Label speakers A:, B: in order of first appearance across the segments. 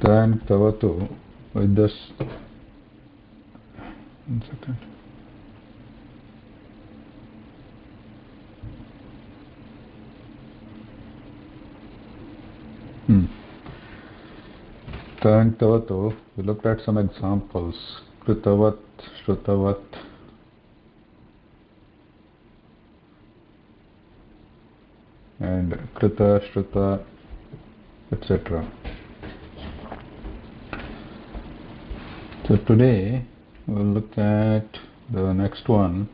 A: Then Tavatu with this. One second. Then Tavatu, we looked at some examples. Kritavat, Shrutavat, and Krita, Shruta, etc. So today we'll look at the next one,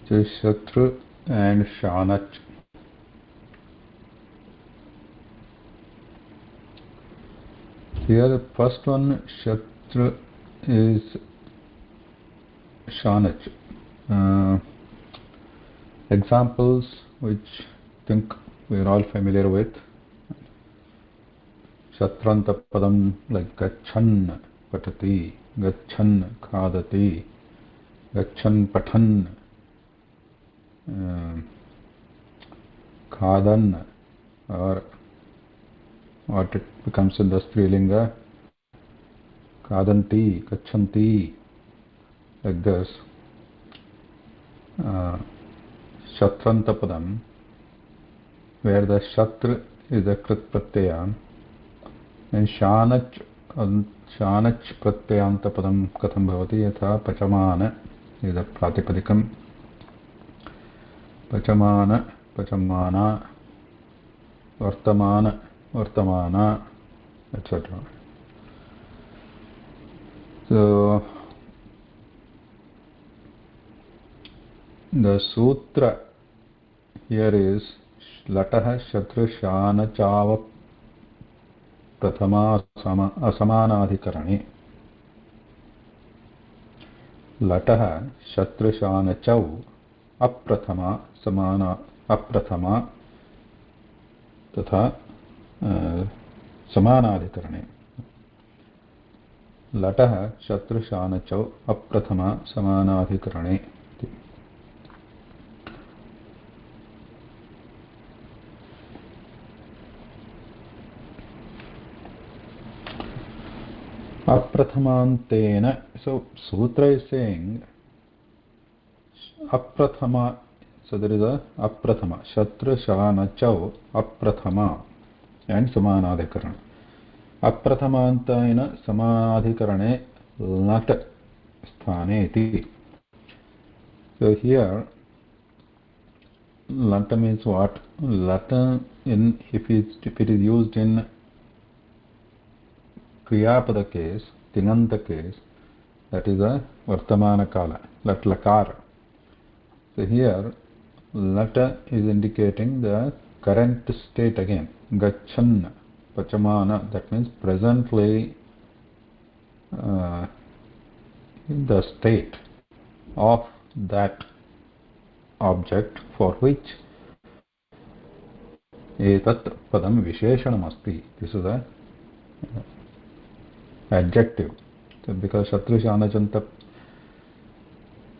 A: which is Shatru and shaanach. Here the first one, Shatru, is shaanach. Examples which I think we are all familiar with. Shatranta padam, like gachan patati, gachan khadati, gachan pathan, khadan, or what it becomes in the strilinga, khadanti, gachanti, like this. Shatranta padam, where the Shatr is a Krit pratyaya, and shaanach pratyayanta padam katham bhavati yatha pachamana is a pratipadikam, pachamana, pachamana, vartamana, etc. So the sutra here is Latah Shatru Shanachava Prathama Asamanadhikarani. Latah Shatru Shanachav Aprathama Samana Aprathama Tatha Samanadhikarani. Latah Shatru Shanachav Aprathama Samanadhikarani. Aprathamantena. So sutra is saying aprathama. So there is a aprathama. Shatra shanachav aprathama and samanadhikarana. Aprathamantena samanadhikarane lat sthane iti. So here lat means what? Lat in if it is used in Kriyapada case, Tinganta case, that is a Vartamana Kala, Lat Lakar. So here, Lata is indicating the current state again. Gachan, Pachamana, that means presently in the state of that object for which etat padam visheshanam asti. This is a adjective. So because Shatru Shanachanta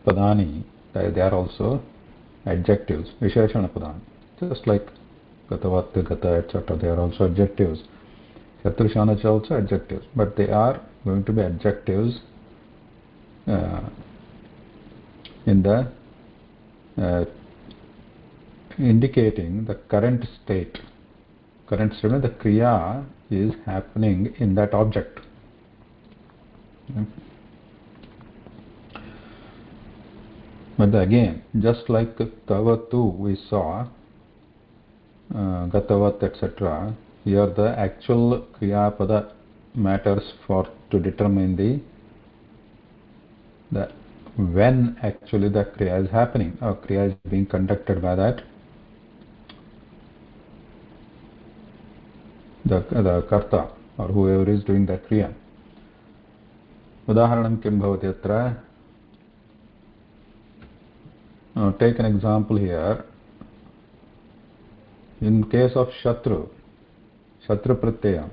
A: padani, they are also adjectives, visheshana padani. Just like Gatavat, Gata, etc. They are also adjectives. Shatru Shanacha also adjectives. But they are going to be adjectives in the indicating the current state. Current state means the kriya is happening in that object. But again, just like Tavatu we saw, Gatavat, etc., here the actual Kriya Pada matters for to determine the when actually the Kriya is happening, or Kriya is being conducted by that the Karta, or whoever is doing that Kriya. Udaharanam kim bhavati atra. Take an example here. In case of Shatru Pratyaya,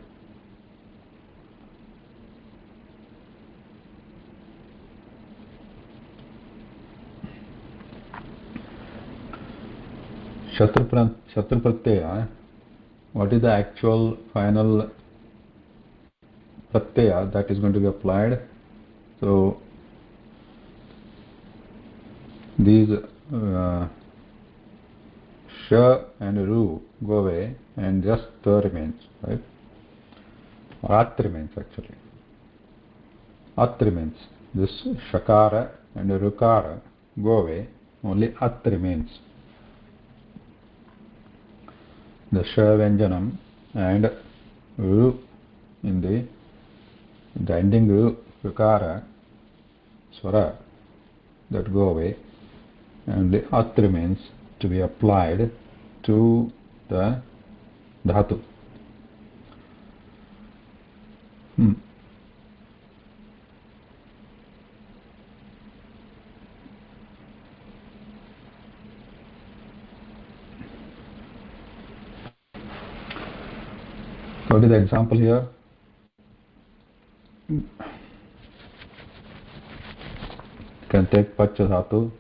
A: Shatru Pratyaya what is the actual final pratyaya that is going to be applied. So these sh and ru go away and just the remains, right? Or at remains actually. At remains. This shakara and rukara go away, only at remains. The sh vyanjanam and ru in the ending ru, rukara, swara, that go away, and the at remains to be applied to the dhatu. What is the example here? You can take pach dhatu.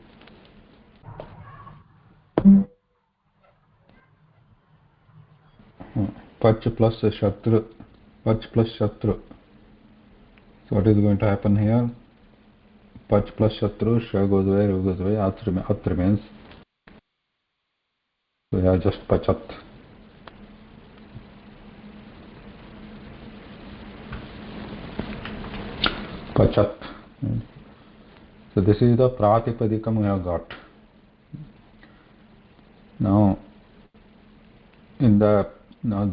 A: Pach plus shatru. Pach plus shatru. So what is going to happen here? Pach plus shatru, sha goes away, ru goes away, at remains. So we have just pachat. Pachat. So this is the pratipadikam we have got. Now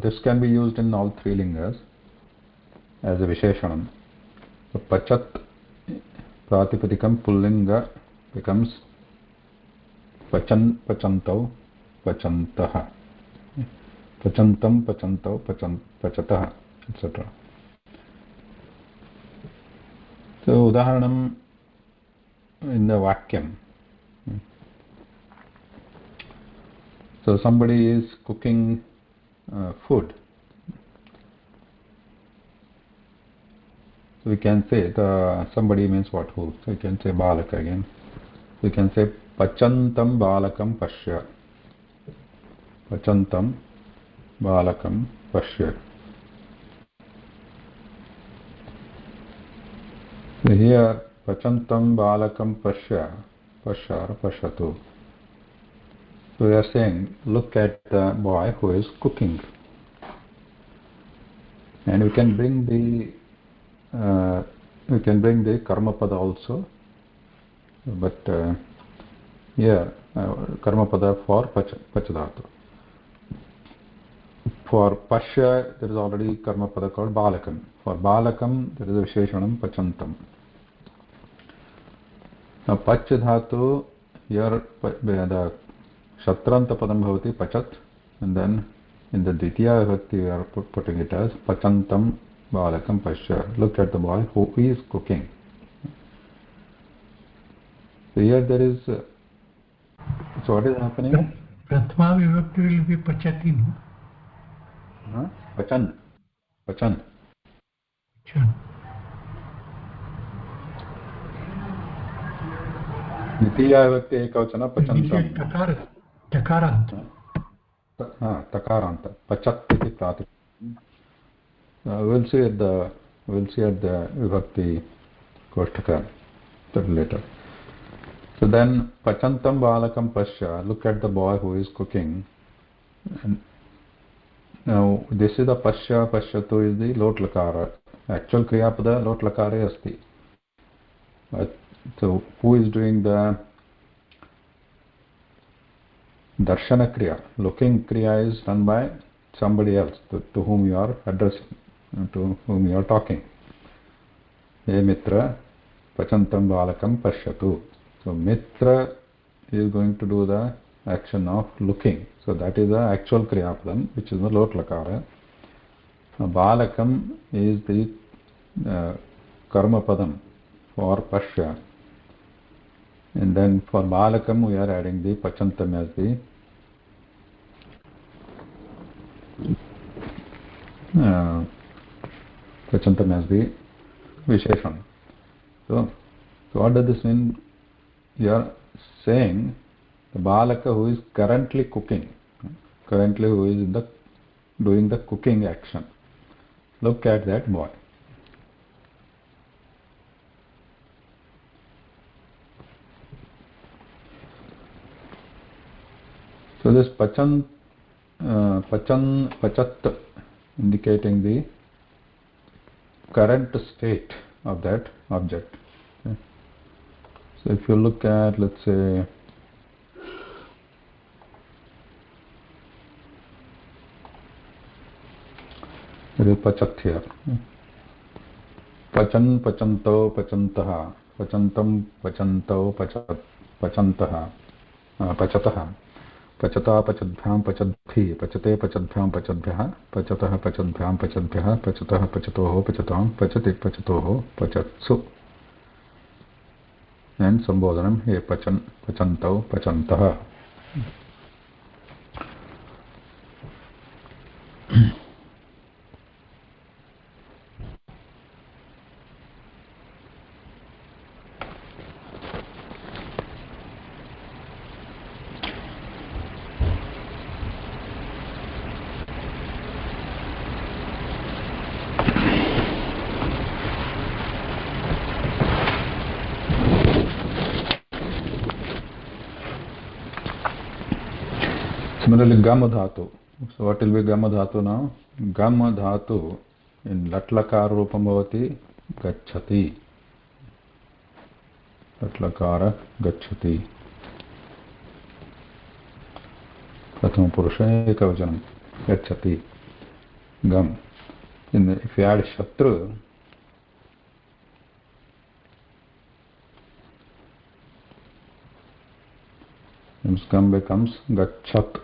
A: this can be used in all three lingas as a visheshanam. So pachat pratipadikam pullinga becomes pachan, pachantau, pachantaha, pachantam, pachantau, pachataha, etc. So udaharanam in the vakyam. So somebody is cooking food. So we can say somebody means what, who? So we can say balaka again. We can say pachantam balakam pashya. Pachantam balakam pashya. So here pachantam balakam pashya, pashya or pashatu. So we are saying, look at the boy who is cooking. And we can bring the karma pada also, but here karma pada for pachadhatu. For pashya there is already karma pada called balakam. For balakam there is a visheshanam pachantam. Now pachadhatu here the shatranta padam bhavati pachat, and then in the dvitiya vibhakti we are putting it as pachantam balakam pashya. Look at the boy who is cooking. So here there is so what is happening?
B: Prathama vibhakti will be pachati, no?
A: Pachan.
B: Chan.
A: Dvitiya vibhakti ekavachana pachantam.
B: Takarant.
A: Takaranta. Pachat iti prati. We'll see at the vibhakti koshtaka later. So then pachantam balakam pasya. Look at the boy who is cooking. And now this is the pasya. Pashyatu is the lot lakara. Actual kriya pada lot lakare asti. But so who is doing the darshana kriya? Looking kriya is done by somebody else to whom you are addressing, to whom you are talking. Hey mitra, pachantam balakam pashyatu. So mitra is going to do the action of looking. So that is the actual kriya padam, which is the lot lakara. Balakam is the karma padam for pashya. And then for balakam we are adding the pachantam as the visheshan. So what does this mean? You are saying the balaka who is currently cooking, who is in the doing the cooking action. Look at that boy. So this pachan, pachat, indicating the current state of that object. Okay. So if you look at, let's say, there is pachat here. Pachan, pachanto, pachantaha, pachantam, pachanto, pachantaha, pachataha, pachata, pachadbhyam, pachadbhi, pachate, pachadbhyam, pachadbhyah, pachatah, pachadbhyam, pachadbhyah, pachatah, pachatoho, pachatam, pachate, pachatoho, pachatsu. And sambodhanam, he pachan, pachanto, pachantaha. Similarly, gam dhatu. So what will be gam dhatu now? Gam dhatu in latlakara rupam bhavati gacchati. Latlakara gacchati. Prathama purusha ekavajanam gacchati. Gam. If you add Shatru, gam becomes gachat.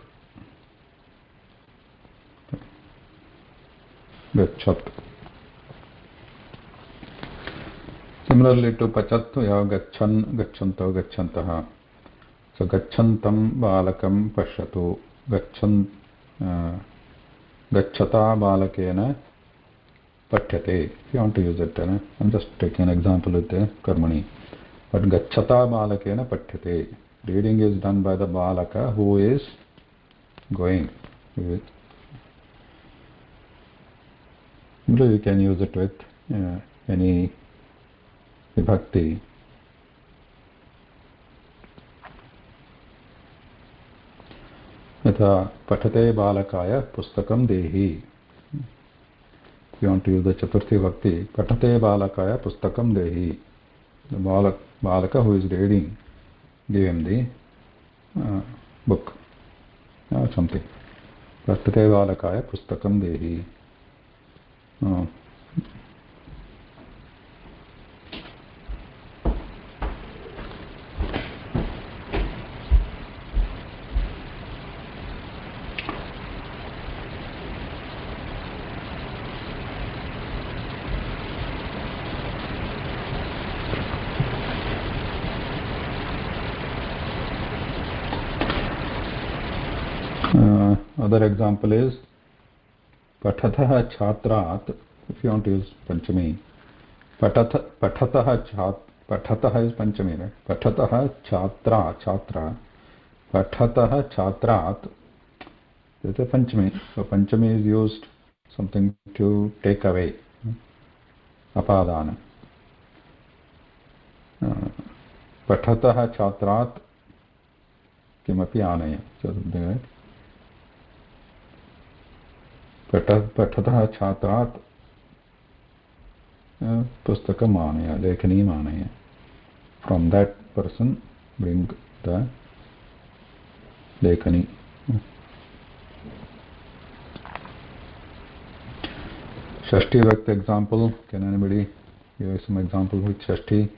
A: Gachat. Similarly to pachat, you have gachan, gachanto, gachantaha. So gachantam balakam pashyatu. Gacchata balakena pathyate. If you want to use it, I'm just taking an example with the karmani. But gacchata balakena pathyate. Reading is done by the balaka who is going. You can use it with any vibhakti. Yatha pathate balakaya pustakam dehi. If you want to use the chaturthi bhakti, pathate balakaya pustakam dehi. The balaka who is reading, give him the book or something. Pathate balakaya pustakam dehi. Other example is Pathatah Chatrat. If you want to use Panchami, Pathatah is Panchami, right? Pathatah Chatra. Pathatah Chatrat. It's a Panchami. So Panchami is used something to take away. Apadana. Pathatah Chatrat kimapi anaya. So something, right? Pathatah Chatrat pustakam anaya, lekhanim anaya. From that person, bring the lekhani. Shashti Vakti example. Can anybody give some example with Shashti?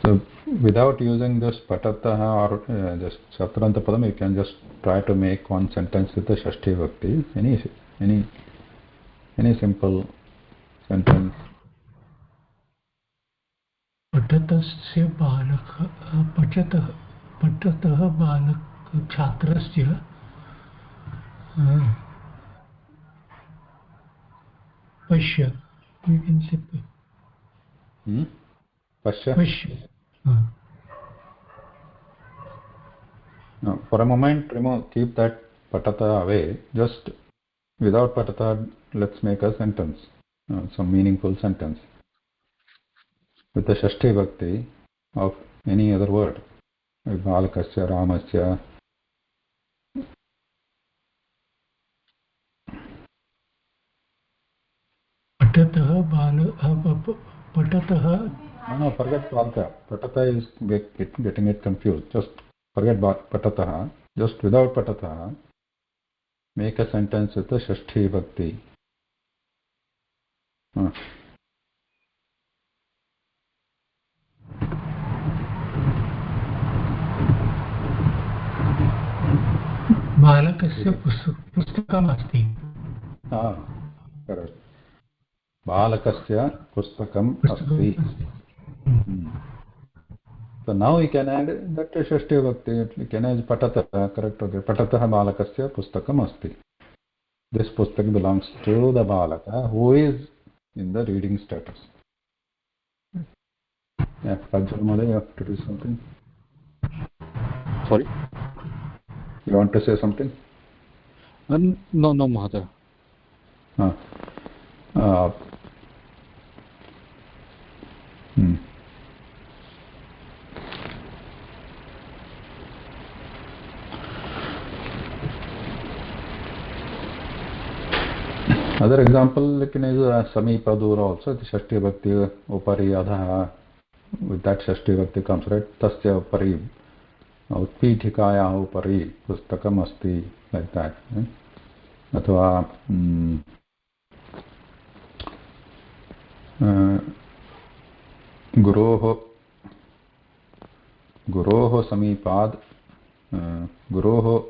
A: So without using this patataha or just Satranta Padam, you can just try to make one sentence with the Shashti Vakti. Any simple sentence.
B: पठतस्य बालक पठतः बालक छात्रस्य पश्य. You can say
A: Pasha?
B: पश्य.
A: Now, for a moment, keep that patata away. Just without patata, let's make a sentence, some meaningful sentence with the Shashti Bhakti of any other word. Balakasya, Ramasya.
B: पठतः बाल पठतः.
A: No, forget Balka. Patata is getting it confused. Just forget patataha. Just without patataha, make a sentence with the Shashti Bhakti.
B: बालकस्य पुस्तकमस्ति.
A: Correct. Balakasya pustakam asti. So now we can add that Shashti Bhakti. We can add patataha. Correct. Okay. Patataha balakasya pustakam asti. This pustak belongs to the balaka who is in the reading status. Yeah, Rajul Malay, you have to do something.
C: Sorry?
A: You want to say something?
C: No, Mahatma.
A: Other example, like in Samipa Dura also, the Shashti Bhakti Upari Adha, with that Shashti Bhakti comes, right? Tasya Upari, Utpithikaya Upari, Pustakam Asti, like that. Right? Athva Guroho Samipad, Guroho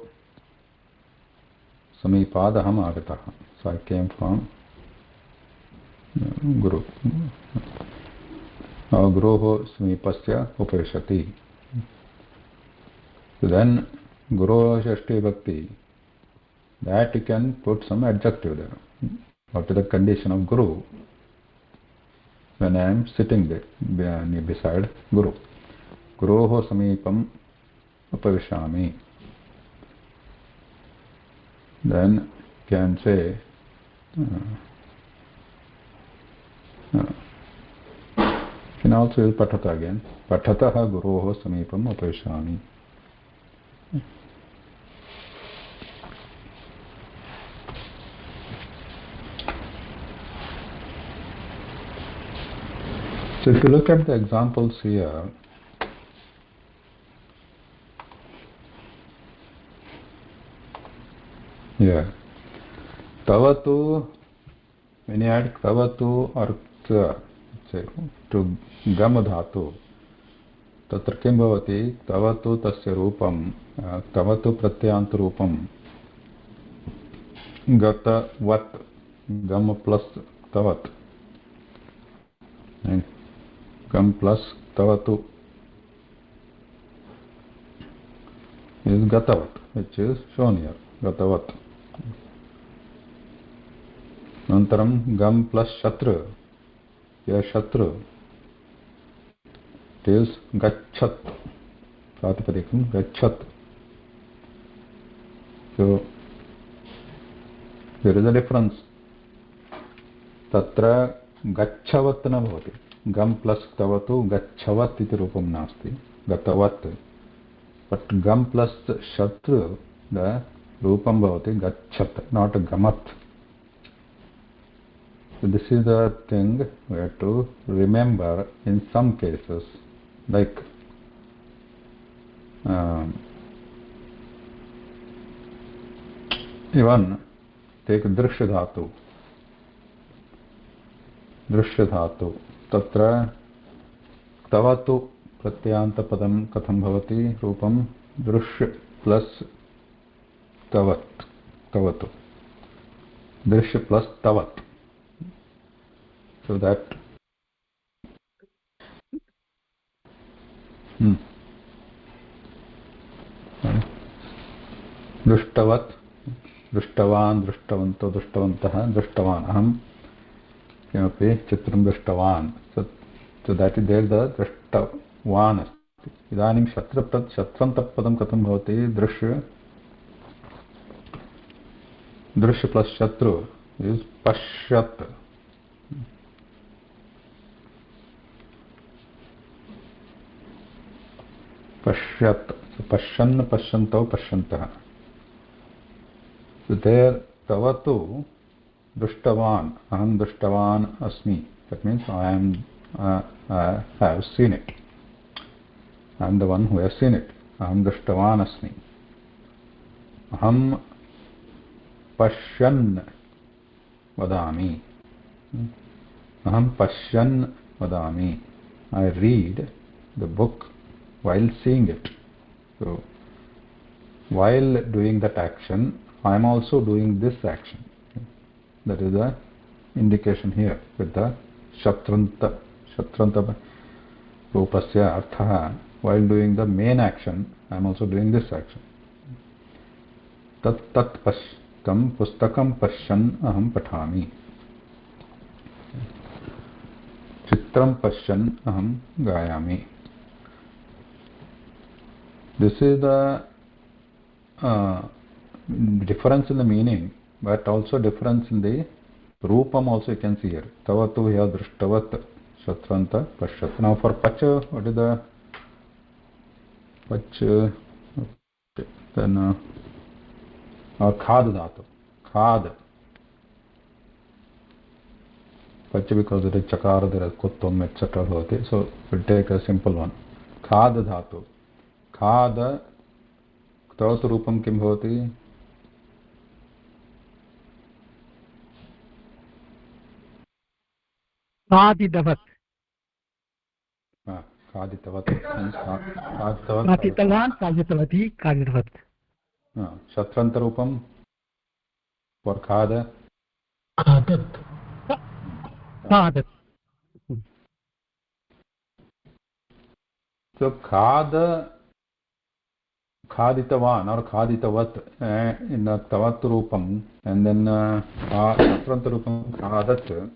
A: Samipadaham Agataha. So I came from Guru. Guroho Samipasya Upavishati. So then Guru Shashti Bhakti, that you can put some adjective there. What is the condition of Guru when I am sitting there beside Guru? Guroho Samipam Upavishami. Then can say can also use patata again. Patataha guroho samipam upavishami. So if you look at the examples here, Tavatu, when you add Tavatu or to Gam dhatu, तत्र किं भवति तवतु तस्य रूपं तवतु प्रत्ययान्त रूपं गतवत् गम प्लस तवत् गम प्लस तवतु is gatavat, which is shown here, gatavat. Nantaram gam plus shatru, here shatru, it is gachat, pratipadikam gachat. So there is a difference. Tatra gacchavat na bhavati. Gam plus tavatu gacchavat iti rupam nasti. Gatavat. But gam plus shatru, the rupam bhavati gachat, not gamat. So this is the thing we have to remember in some cases, like even take drishya dhatu. Drishya dhatu. Tatra tavatu pratyanta padam katham bhavati rupam drishya plus tavat. Tavatu. Drishya plus tavat. So that दृष्टवत् दृष्टवान् दृष्टवन्तो दृष्टवन्तः दृष्टवान् अहं किमपि चित्रं दृष्टवान् so that is there the दृष्टवान् इदानीं शत्रन्तपदं कथं भवति? दृश् प्लस शत्रु is पश्यत्. पश्यत्. पश्यन् पश्यन्तौ पश्यन्तः. So there तव तु दृष्टवान्, अहं दृष्टवान् अस्मि. That means I have seen it. I am the one who has seen it. अहं दृष्टवान् अस्मि. अहं पश्यन् वदामि. अहं पश्यन् वदामि. I read the book while seeing it. So while doing that action, I am also doing this action. That is the indication here with the shatranta rupasya artha. While doing the main action, I am also doing this action. tat pashtam pustakam pashyan aham pathami. Chitram pashyan aham gayami. This is the difference in the meaning, but also difference in the rupam also you can see here. Tavatu here drishtavat shatranta pashyat. Now for pacha, what is the pacha? Okay. Then or khad dhatu. Khad. Pacha because it is chakara, there is kuttam, etc. So we'll take a simple one. Khad dhatu. Khad तवत् रूपं किं भवति?
B: खादितवत्.
A: खादितवत्.
B: खादितवान्, खादितवती, खादितवत्.
A: शत्रन्तरूपं for khad.
B: खादत्. खादत्.
A: So khad, khaditavan or khaditavat in the tavat rupam, and then shatranta rupam khadat.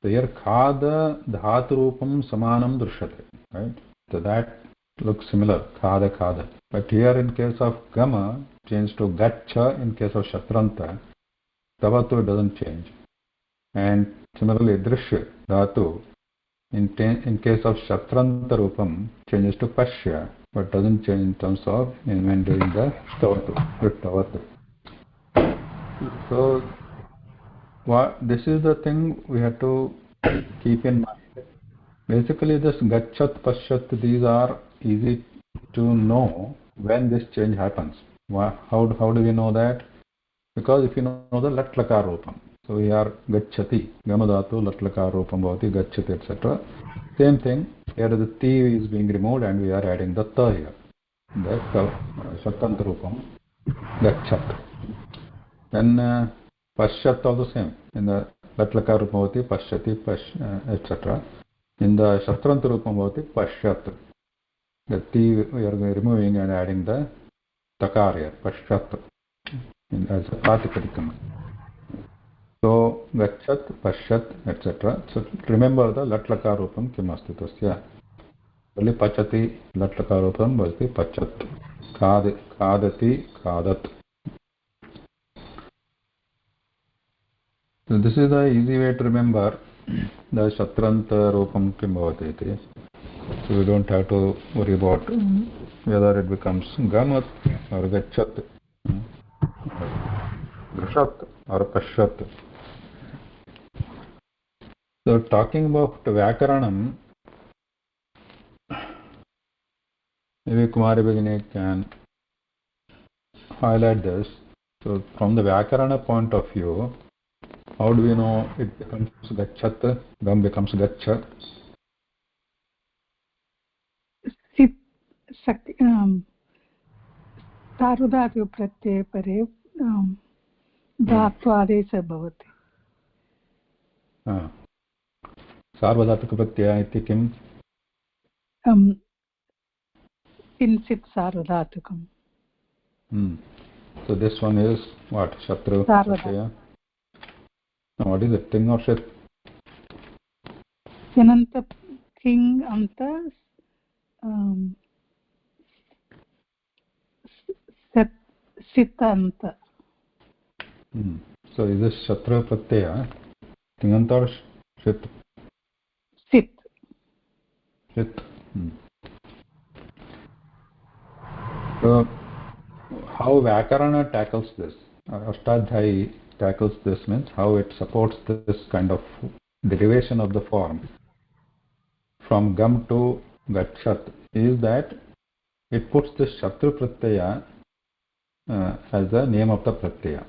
A: So here khad dhatu rupam samanam drishyate, right? So that looks similar, khada. But here in case of gama, change to gaccha. In case of shatranta, tavatu doesn't change. And similarly drishya dhatu, in case of shatranta rupam, changes to pashya, but doesn't change in terms of when doing the tavatu. So this is the thing we have to keep in mind. Basically this gachat, pashyat, these are easy to know when this change happens. How do we know that? Because if you know the lat lakar rupam, so we are gacchati, gamadhatu lat lakar rupam bhavati, gacchati, etc. Same thing, here the ti is being removed and we are adding the ta here. The shatranta rupam, gachat. Then pashyat also same. In the lat lakar rupam bhavati, pashyati, etc. In the shatranta rupam bhavati, pashyat. The ti we are removing and adding the takar here, pashyat, as a pratipadikam. So gachat, pashyat, etc. So remember the lat lakar rupam kim asti tasya. Only pachati lat lakar rupam bhavati pachat. Khadati, khadat. So this is the easy way to remember the shatranta rupam kim bhavati iti. So we don't have to worry about whether it becomes gamat or gachat, drishat or pashyat. So talking about Vyakaranam, maybe Kumari Bhagini can highlight this. So from the Vyakarana point of view, how do we know it becomes Gachat, Gam becomes Gachat?
D: सार्वधातु प्रत्यये परे धात्वादेशः भवति.
A: सार्वधातुकप्रत्ययः इति किम्?
D: किञ्चित् सार्वधातुकम्.
A: So this one is what? Shatru pratyaya. Now what is it? Ting or Shat?
D: Tinanta, ting anta Sitanta.
A: So is this Shatra Pratyaya Tinganta or Shit?
D: Sit.
A: Shit. So how Vyakarana tackles this, Ashtadhyayi tackles this, means how it supports this kind of derivation of the form from Gam to Gachat, is that it puts the Shatru Pratyaya as the name of the Pratyaya.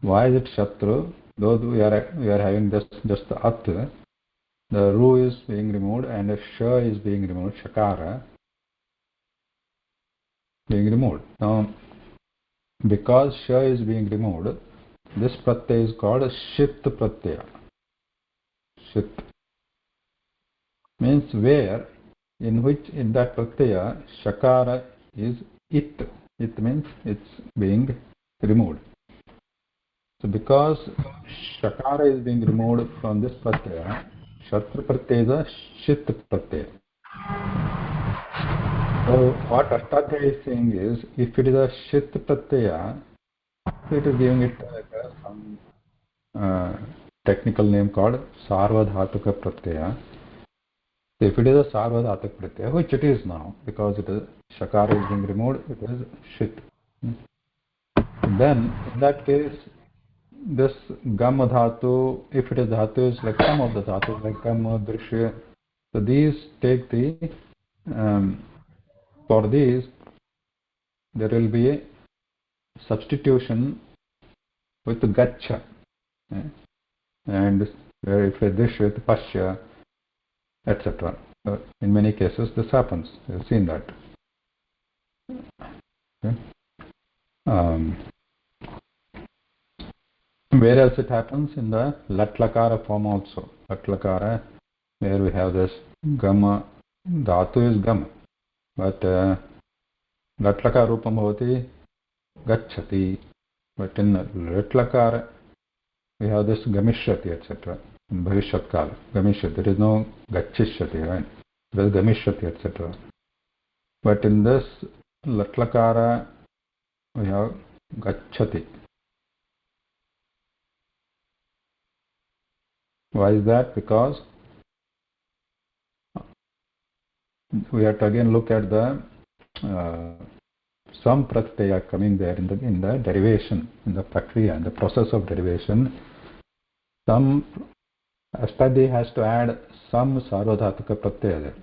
A: Why is it Shatru? Though we are having just the At, the Ru is being removed and the Sh is being removed, Shakara being removed. Now, because Sh is being removed, this Pratyaya is called Shit Pratyaya. Shit means where, in which in that Pratyaya, Shakara is It. It means it's being removed. So because Shakara is being removed from this Pratyaya, Shatra Pratyaya is a Shit Pratyaya. So what Ashtadhyayi is saying is, if it is a Shit Pratyaya, it is giving it some technical name called Sarvadhatuka Pratyaya. So if it is a Sarvadhatuka Pratyaya, which it is now, because it is Shakara is being removed, it is Shit. Then, in that case, this Gam Dhatu, if it is Dhatu, is like some of the Dhatu, like Gam, Drishya. So these take the, for these, there will be a substitution with Gacha. And if a dish with Pasya, etc. In many cases, this happens. You've seen that. Okay. Where else it happens? In the Latlakara form also. Latlakara, where we have this Gama, Dhatu is Gama, but Latlaka Rupam Bhavati Gacchati, but in Latlakara we have this Gamishyati, etc. In Bhavishyat Kala, Gamishyati, there is no Gachishyati, right? There is Gamishyati, etc. But in this Latlakara we have Gacchati. Why is that? Because we have to again look at the some pratyaya coming there in the derivation, in the prakriya, in the process of derivation. Some Ashtadhyayi has to add some sarvadhatuka pratyaya there.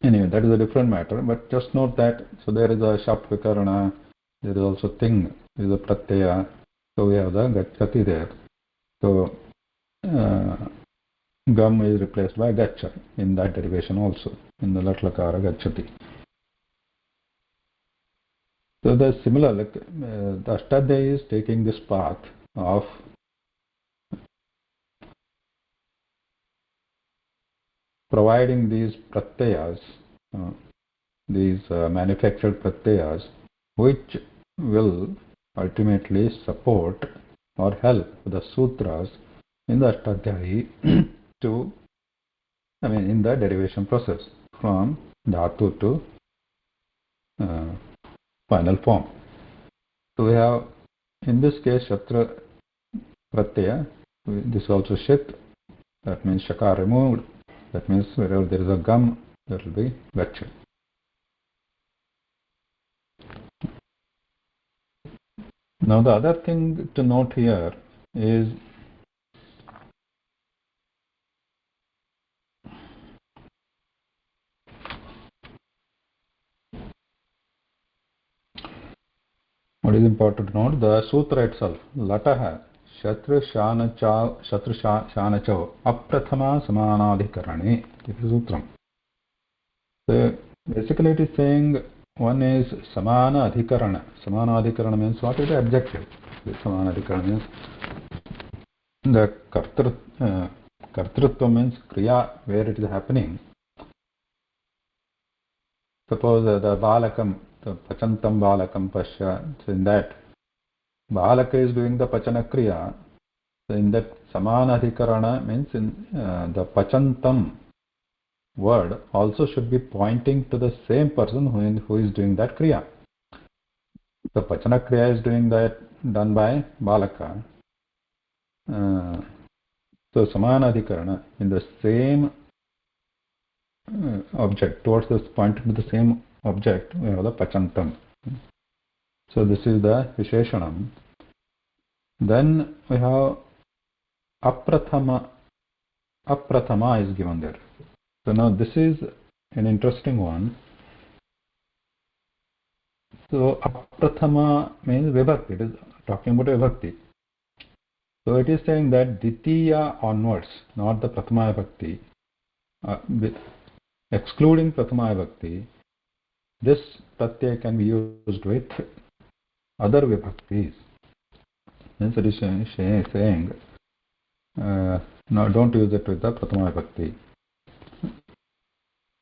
A: Anyway, that is a different matter, but just note that, so there is a shap vikarana, there is also thing, there is a pratyaya, so we have the gacchati there. So gam is replaced by gacha in that derivation also, in the latlakara gacchati. So the similar, like the Ashtadhyayi is taking this path of providing these pratyayas, these manufactured pratyayas, which will ultimately support or help the sutras in the Ashtadhyayi to, in the derivation process from dhatu to final form. So we have, in this case, Shatra Pratyaya, this is also Shit, that means Shakar removed, that means wherever there is a Gam, there will be Gacha. Now the other thing to note here is what is important to note, the sutra itself, Lataha, Shatru shaanacho aprathama samanadhikarane, this is sutram. So basically it is saying one is samana adhikarana. Samana adhikarana means what is the adjective? The samana adhikarana means the kartrutva means kriya, where it is happening. Suppose the balakam, the pachantam balakam pasya, so in that balaka is doing the pachana kriya. So in that samana adhikarana means in the pachantam, word also should be pointing to the same person who is doing that kriya. The pachana kriya is done by balaka. So samanadhikarana, in the same object, towards this pointing to the same object, we have the pachantam. So this is the visheshanam. Then we have aprathama. Aprathama is given there. So now this is an interesting one. So aprathama means vibhakti. It is talking about vibhakti. So it is saying that Ditiya onwards, not the Prathama Vibhakti, with excluding Prathama Vibhakti, this pratyaya can be used with other Vibhaktis. Hence it is saying, no, don't use it with the Prathama Vibhakti.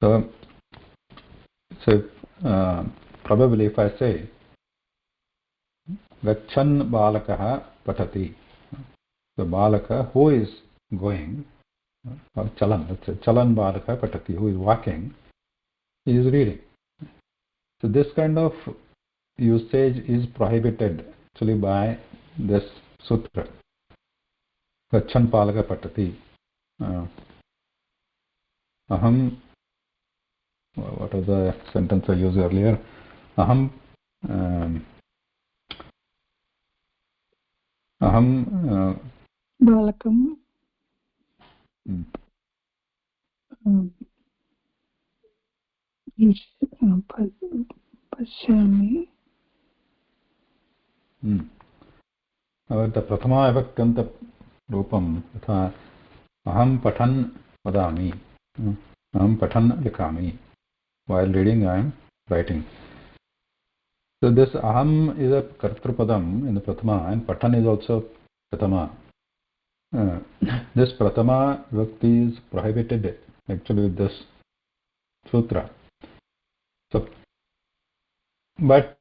A: So probably if I say, Gachan Balakaha Patati, the Balaka who is going, or Chalan, let's say Chalan Balaka Patati, who is walking, he is reading. So this kind of usage is prohibited actually by this sutra. Gachan Palaka Patati. Aham, what was the sentence I used earlier? Aham,
D: बालकं पश्यामि
A: प्रथमा विभक्त्यन्त रूपं यथा अहं पठन् वदामि, अहं पठन् लिखामि. While reading I am writing. So this aham is a kartrupadam in the prathama, and patan is also pratama. This pratama vibhakti is prohibited actually with this sutra. So, but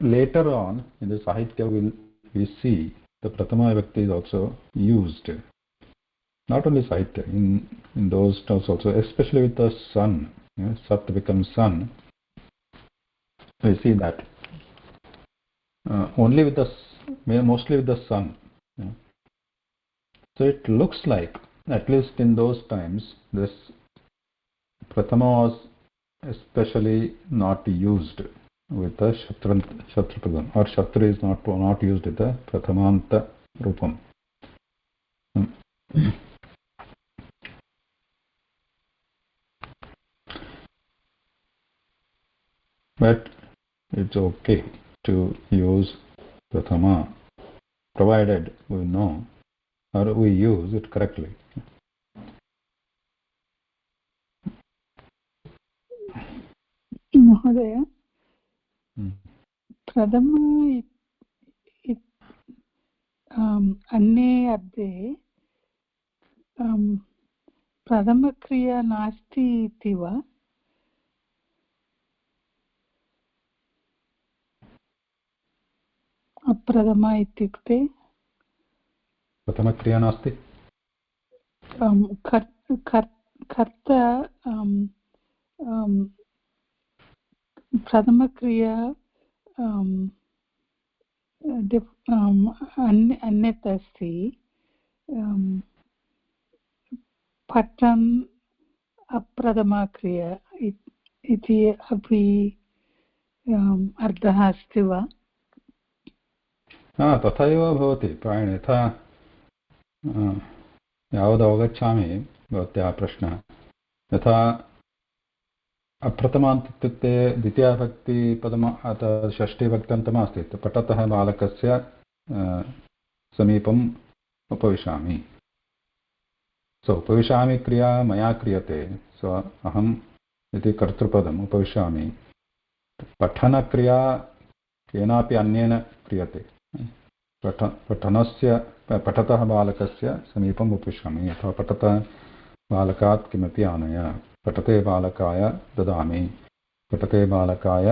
A: later on in the Sahitya we see the pratama vibhakti is also used. Not only Sahitya, in those terms also, especially with the sun. Sat becomes sun. We see that only with mostly with the sun. So it looks like, at least in those times, this prathama was especially not used with the shatrupadam, or shatru is not used with the prathamanta rupam. But it's okay to use prathama provided we know or we use it correctly.
D: महोदय प्रथम अन्ये अर्थे प्रथमक्रिया नास्ति इति वा? अप्रथमा इत्युक्ते
A: प्रथमक्रिया नास्ति,
D: कर्ता प्रथमक्रिया अन्यत् अस्ति. पठन् अप्रथमा क्रिया इति अपि अर्थः अस्ति वा?
A: तथा एव भवति प्रायेण. यथा यावद् अवगच्छामि भवत्याः प्रश्नः, यथा अप्रथमान्त इत्युक्ते द्वितीयाभक्तिपदम् अथवा षष्ठीभक्त्यन्तम् अस्ति. पठतः बालकस्य समीपम् उपविशामि. सो उपविशामि क्रिया मया क्रियते. सो अहम् इति कर्तृपदम् उपविशामि. पठनक्रिया केनापि अन्येन क्रियते. पठतः बालकस्य समीपम् उपविशामि, अथवा पठतः बालकात् किमपि आनय, पठते बालकाय ददामि, पठते बालकाय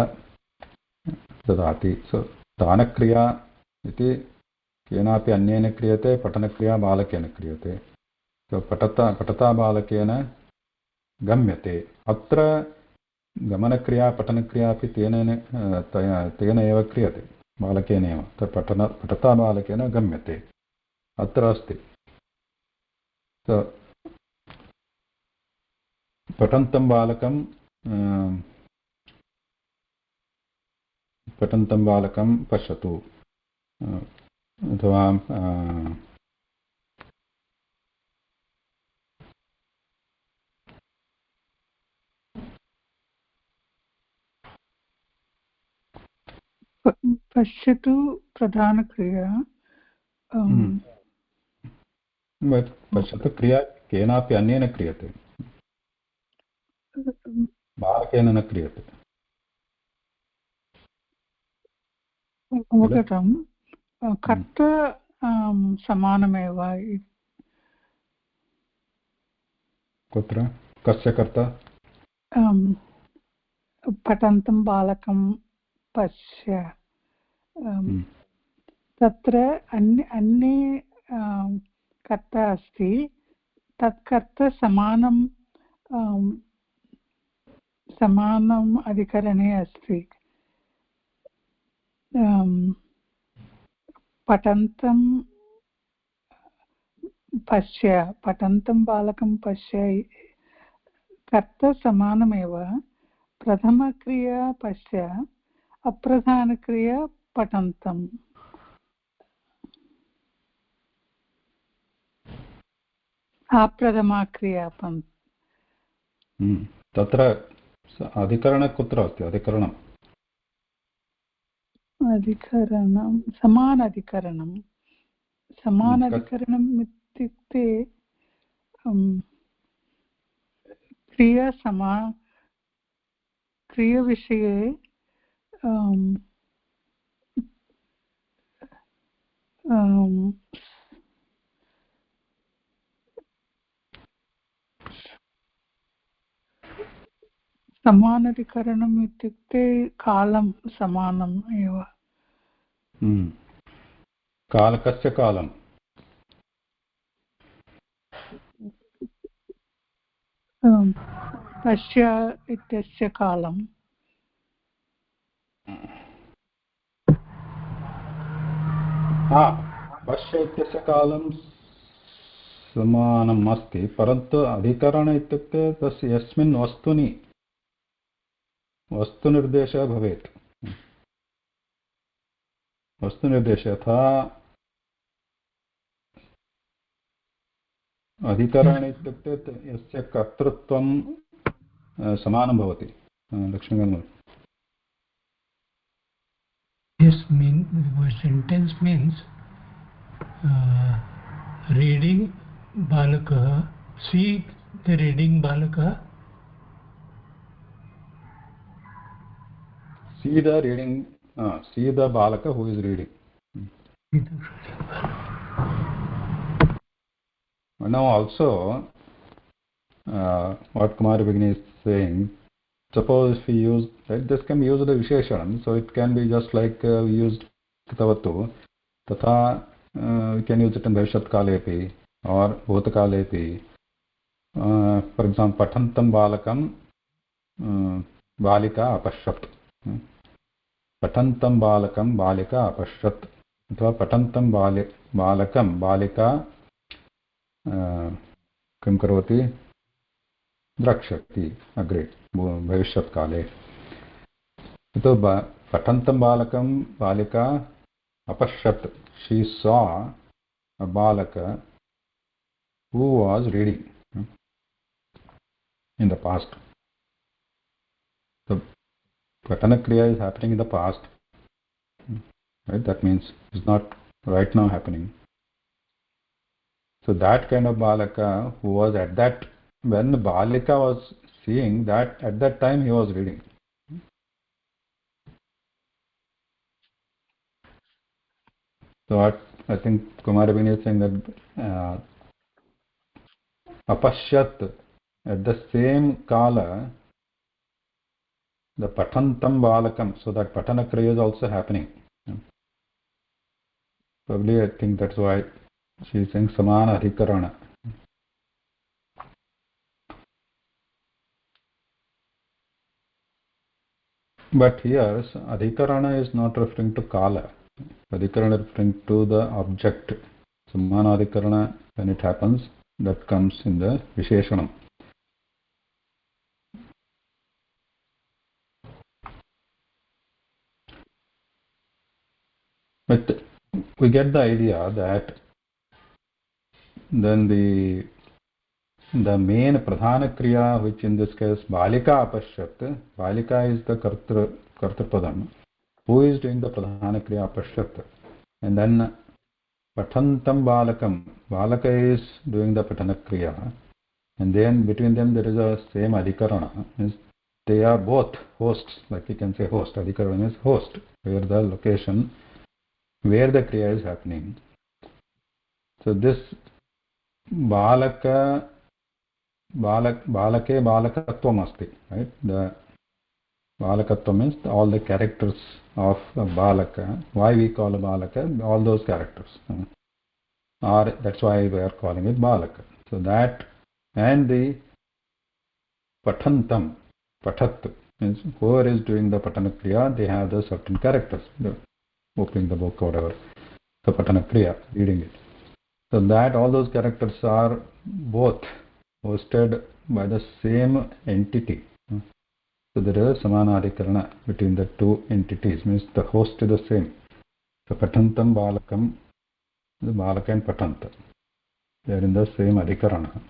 A: ददाति. सो दानक्रिया इति केनापि अन्येन क्रियते, पठनक्रिया बालकेन क्रियते. सो पठता बालकेन गम्यते अत्र गमनक्रिया पठनक्रिया अपि तेन एव क्रियते बालकेन एव पठता बालकेन गम्यते अत्र अस्ति पठन्तं बालकं पश्यतु अथवा
D: पश्यतु प्रधानक्रिया
A: पश्यतु क्रिया केनापि अन्येन क्रियते बालकेन न क्रियते
D: अवगतं कर्ता समानमेव
A: कुत्र कस्य कर्ता
D: पठन्तं बालकं पश्य तत्र अन्ये कर्ता अस्ति तत् कर्ता समानम् अधिकरणे अस्ति पठन्तं बालकं पश्य कर्ता समानमेव प्रथमक्रिया पश्य अप्रधानक्रिया पठन्तम् अप्रथमक्रिया
A: तत्र अधिकरण कुत्र अस्ति अधिकरणं
D: समानाधिकरणम् इत्युक्ते क्रियाविषये समानाधिकरणम् इत्युक्ते कालं समानम् एव
A: कालकस्य कालं
D: पश्य इत्यस्य कालं
A: पश्य इत्यस्य कालं समानम् अस्ति परन्तु अधिकरण इत्युक्ते तस्य यस्मिन् वस्तुनिर्देशः भवेत् वस्तुनिर्देशः यथा अधिकरण इत्युक्ते यस्य कर्तृत्वं समानं भवति Laxmikant
B: This sentence means reading balakah, see the reading balakah.
A: see the balaka who is reading. Now also what Kumari Bhagini is saying, suppose if we use, right, this can be used as a Visheshanam, so it can be just like we used Kitavatu, Tatha we can use it in Bhavishyat Kalepi or Bhuta Kalepi. For example, Pathantam Balakam Balika Apashyat. Pathantam Balakam Balika Apashyat. अथवा पठन्तं बालकं बालिका किं करोति द्रक्ष्यति अग्रे भविष्यत्काले तो पठन्तं बालकं बालिका अपश्यत् she saw a balaka who was reading in the past. The patana kriya is happening in the past, right? That means it's not right now happening. So that kind of balaka who was at that, when balika was seeing that, at that time he was reading. So I think Kumarabini is saying that apashyat, at the same kala, the pathantam balakam, so that patana kriya is also happening. Probably I think that's why she is saying samana adhikarana. But here adhikarana is not referring to kala. Adhikarana is referring to the object. Samanadhikarana, when it happens, that comes in the Visheshanam. But we get the idea that then the main pradhana kriya, which in this case balika apashyat, balika is the kartrupadam. Who is doing the pradhana kriya apashyat? And then pathantam balakam, balaka is doing the patana kriya, and then between them there is a same adhikarana. Means they are both hosts, like you can say host. Adhikarana is host, where the location where the kriya is happening. So this balake balakatvam asti, right? The balakatvam means all the characters of a balaka. Why we call a balaka? All those characters. Or that's why we are calling it balaka. So that and the pathantam, pathat means whoever is doing the patana kriya, they have the certain characters. The opening the book, whatever. The patana kriya, reading it. So that all those characters are both hosted by the same entity. So there is a samanadhikarana between the two entities, means the host is the same. So patantam balakam, the balaka and patanta, they are in the same adhikarana.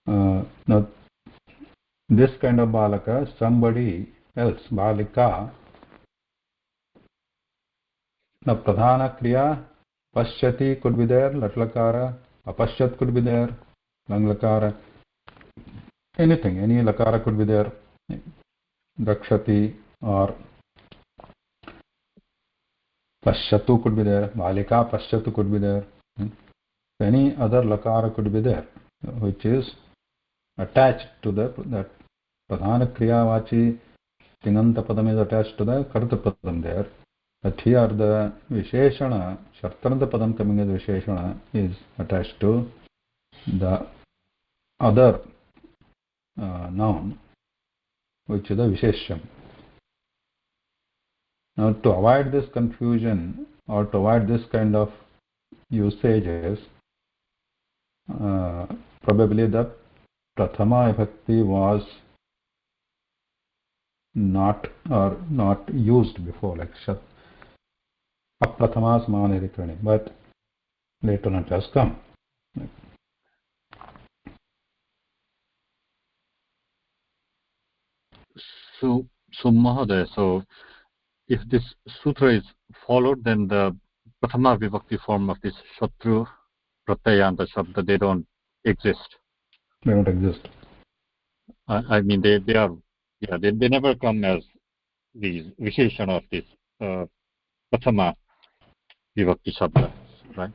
A: Now this kind of balaka, somebody else, balika, now pradhana kriya, pashyati could be there, latlakara, apashyat could be there, langlakara, anything, any lakara could be there, dakshati or pashyatu could be there, balika pashyatu could be there, any other lakara could be there, which is attached to that pradhana kriya vachi tinganta padam is attached to the karta padam there. But here the visheshana, shartaranta padam coming as visheshana is attached to the other noun, which is the visheshyam. Now to avoid this confusion or to avoid this kind of usages, probably the prathama vibhakti was not used before, like aprathama samanadhikarani, but later on it has come.
C: So Mahoday, so if this sutra is followed, then the Prathama Vibhakti form of this Shatru, Pratyaya and the Shabda, they don't exist.
A: They don't exist.
C: I mean, they are, yeah, they never come as these Visheshana of this Prathama Vibhakti Shabda, right?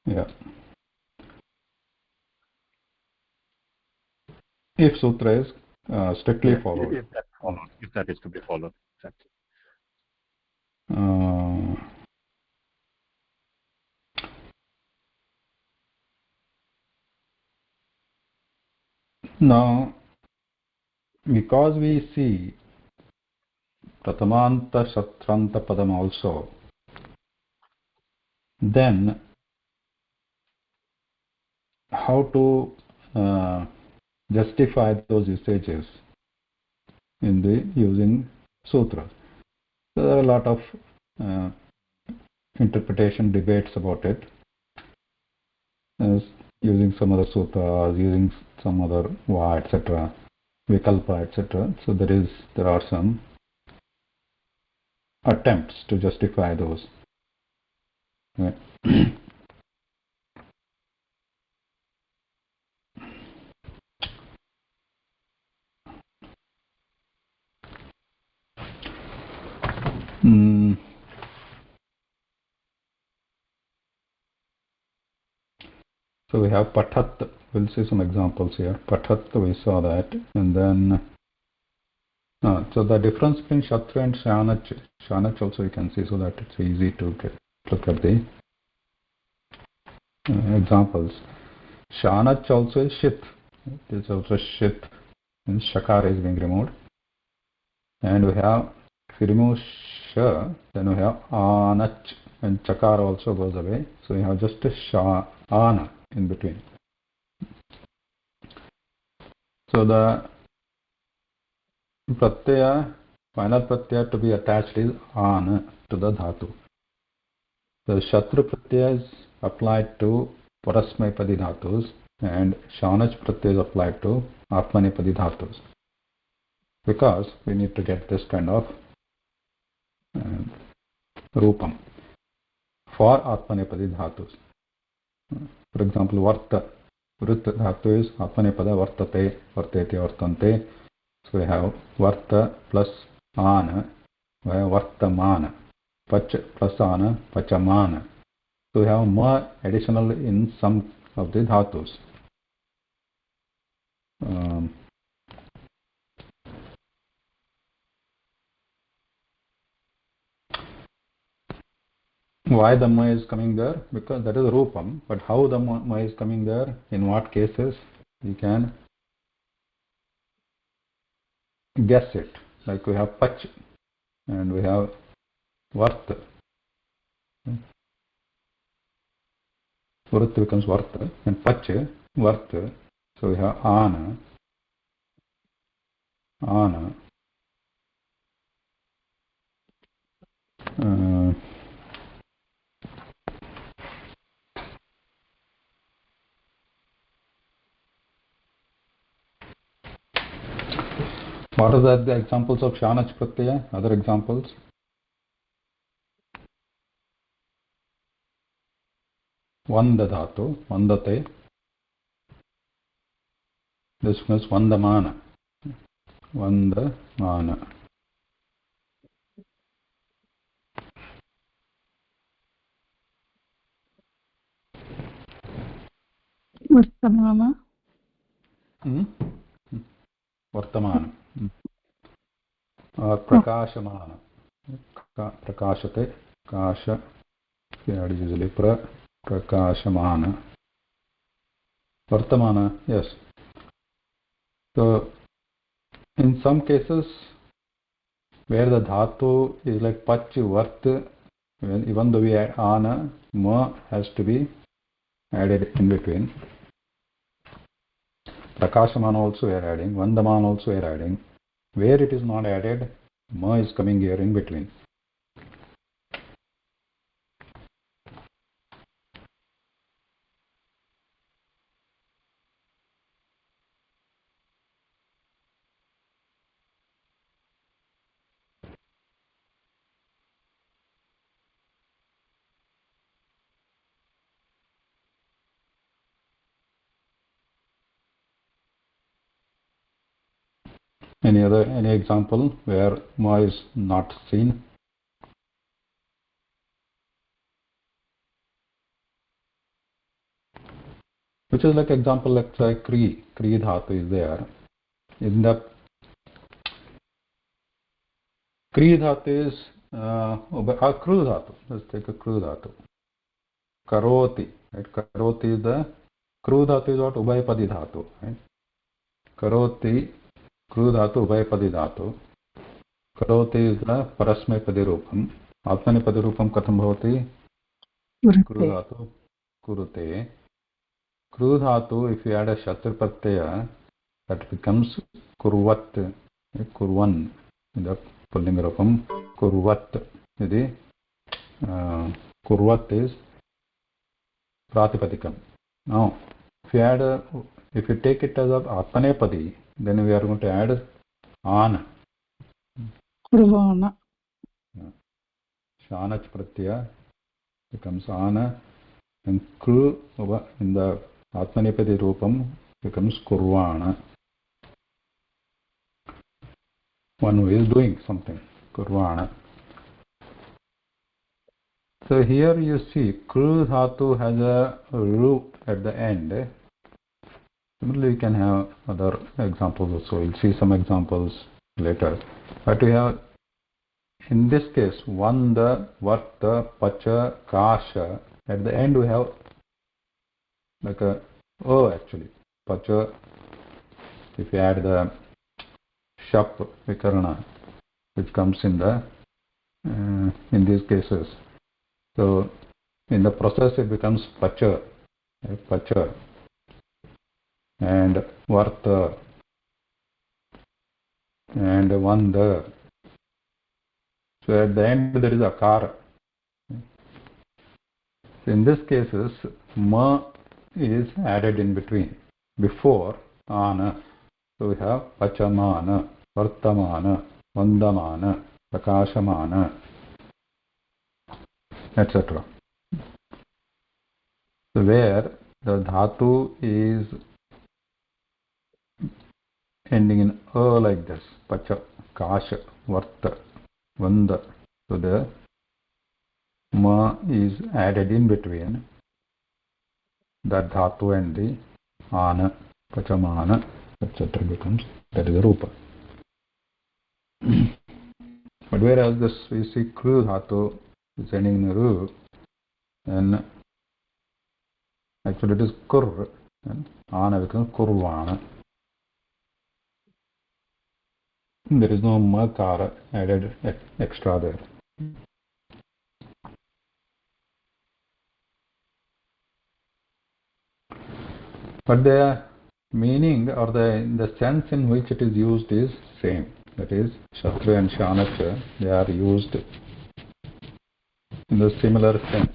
A: Yeah. If sutra is strictly followed.
C: If that followed, if that is to be followed, exactly.
A: Now, because we see Prathamanta Shatranta Padam also, then how to justify those usages in the using sutras? So there are a lot of interpretation debates about it. As using some other sutras, using some other va, etc., vikalpa, etc. So there are some attempts to justify those. Right. So we have pathat. We'll see some examples here. Pathat, we saw that, and then so the difference between Shatru and shaanach also you can see, so that it's easy to look at the examples. Shaanach also is shit. It is also shit, and shakara is being removed. And we have, if you remove sh, then we have anach, and chakara also goes away. So we have just a ana in between. So the pratyaya, final pratyaya to be attached is ana to the dhatu. The Shatru pratyaya is applied to parasmaipadi dhatus, and shaanach pratyaya is applied to atmanepadi dhatus. Because we need to get this kind of rupam for atmanepadi dhatus. For example, varta. Vrit dhatu is atmanepada vartate, vartete, vartante. So we have varta plus ana, we have vartamana. Pach plus ana, pachamana. So we have ma additional in some of the dhatus. Why the ma is coming there? Because that is rupam. But how the ma is coming there? In what cases? We can guess it. Like we have pach and we have varta. Vrit becomes varta and pach varta. So we have ana. What are the examples of shaanach pratyaya? Other examples? Vanda dhatu, vandate. This means vandamana. Vandamana.
D: Vartamana.
A: Vartamana. Prakashamana. Prakashate. Kasha. We add usually prakashamana. Vartamana, yes. So, in some cases, where the dhatu is like pach, vart, even though we add ana, ma has to be added in between. Prakashamana also we are adding, Vandamana also we are adding. Where it is not added, ma is coming here in between. Any example where ma is not seen? Which is like example, let's say kri dhatu is there. In the kri dhatu is kru dhatu. Let's take a kru dhatu. Karoti. Right? Karoti is the kru dhatu is what? Ubhayapadi dhatu. Right? Karoti, kru dhatu, ubhayapadi dhatu. Karoti is the parasmaipadi rupam. Atmanepadi rupam katham bhavati? Kru dhatu, kurute. Kru dhatu, if you add a Shatru pratyaya, that becomes kurvat, kurvan. In the pulling rupam, kurvat. Kurvat is pratipadikam. Now, if you take it as a atmanepadi, then we are going to add ana.
D: Kurvana.
A: Shaanach pratyaya becomes ana, and kru in the atmanepadi rupam becomes kurvana. One who is doing something, kurvana. So here you see kru dhatu has a ru at the end. Similarly, we can have other examples also. We'll see some examples later. But we have, in this case, vanda, varta, pacha, kasha. At the end we have like a actually. Pacha, if you add the shap vikarana, which comes in the in these cases. So in the process it becomes pacha, pacha, and varta, and vanda. So at the end there is akara. So in these cases, ma is added in between before ana. So we have pachamana, vartamana, vandamana, prakashamana, etc. So where the dhatu is ending in a like this, pacha, kasha, varta, vanda. So the ma is added in between that dhatu and the ana, pachamana, etc. becomes, that is the rupa. But whereas this we see kru dhatu is ending in ru, and actually it is kur, and ana becomes kurvana. There is no makara added extra there. But the meaning or the sense in which it is used is same. That is, Shatru and shaanach, they are used in the similar sense.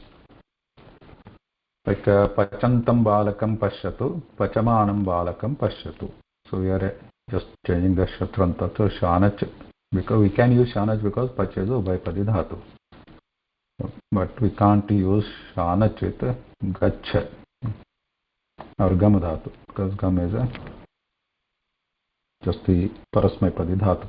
A: Like pachantam balakam pashyatu, pachamanam balakam pashyatu. So we are just changing the shatranta to shaanach, because we can use shaanach because pacha is ubhayapadi dhatu. But we can't use shaanach with gaccha or gam dhatu, because gam is just the parasmaipadi dhatu.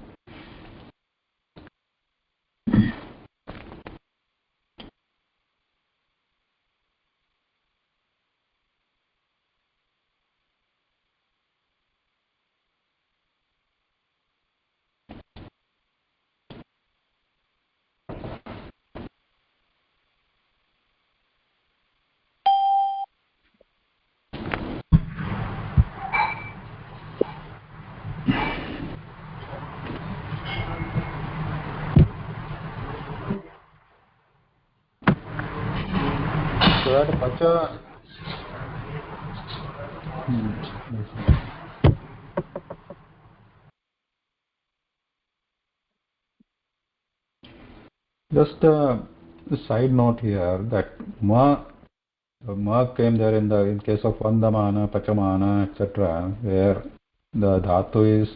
A: So that pacha. Just a side note here that ma came there in case of vandamana, pachamana, etc., where the dhatu is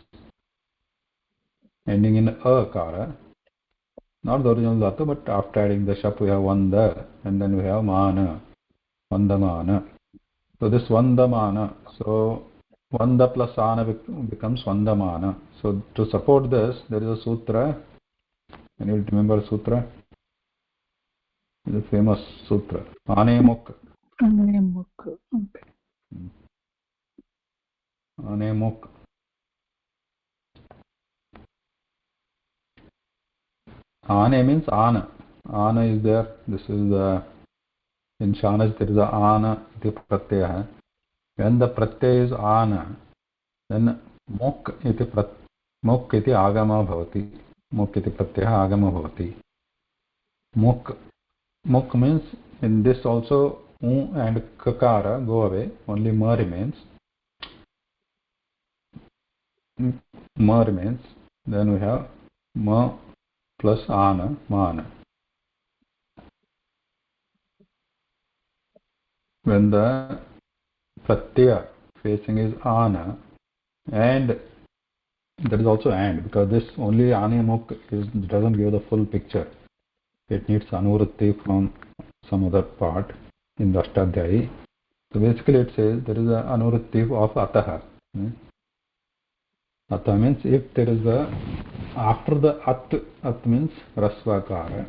A: ending in akara, not the original dhatu, but after adding the shap we have vanda, and then we have mana, vandamana. So this vandamana, so vanda plus ana becomes vandamana. So to support this, there is a sutra. Can you remember sutra? The famous sutra, Anemuk.
D: Anemuk. Okay.
A: Anemuk. Ane means ana. Ana is there. This is the in shaanach there is a ana iti pratyaya. When the pratyaya is ana, then muk iti agama bhavati. Muk iti pratyaya agama bhavati. Muk means in this also u and kakara go away. Only ma remains. Ma remains. Then we have ma plus ana, mana. When the pratyaya facing is ana, and there is also and, because this only animuk doesn't give the full picture. It needs anuvritti from some other part in the Ashtadhyayi. So basically it says there is an anuvritti of ataha. Ataha means if there is a, after the at means rasvakara.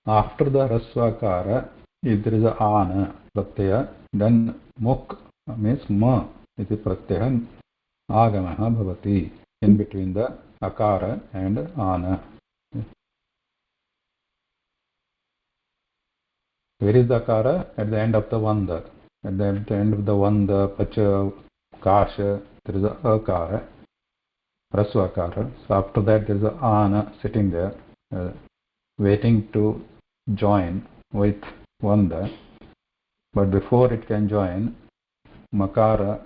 A: After the rasvakara, if there is a ana pratyaya, then muk means ma iti pratyaya agamaha bhavati, in between the akara and ana. Where is the akara? At the end of the vanda. At the end of the vanda, pacha, kasha, there is a akara. Praswakara. So after that there is a ana sitting there, waiting to join with Vanda. But before it can join, Makara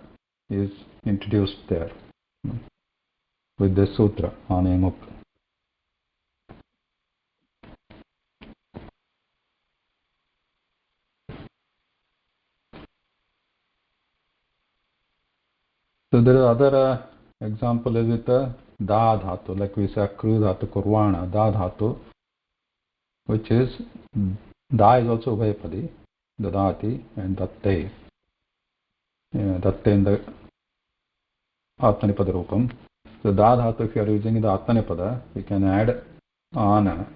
A: is introduced there with the sutra on Emuk. So there is other example is with the da dhatu, like we say kru dhatu, kurvana, da dhatu, which is da is also ubhayapadi, dadati and datte. Datte in the Atmanipada Rupam. So da dhatu, if you are using the Atmanipada, we can add ana.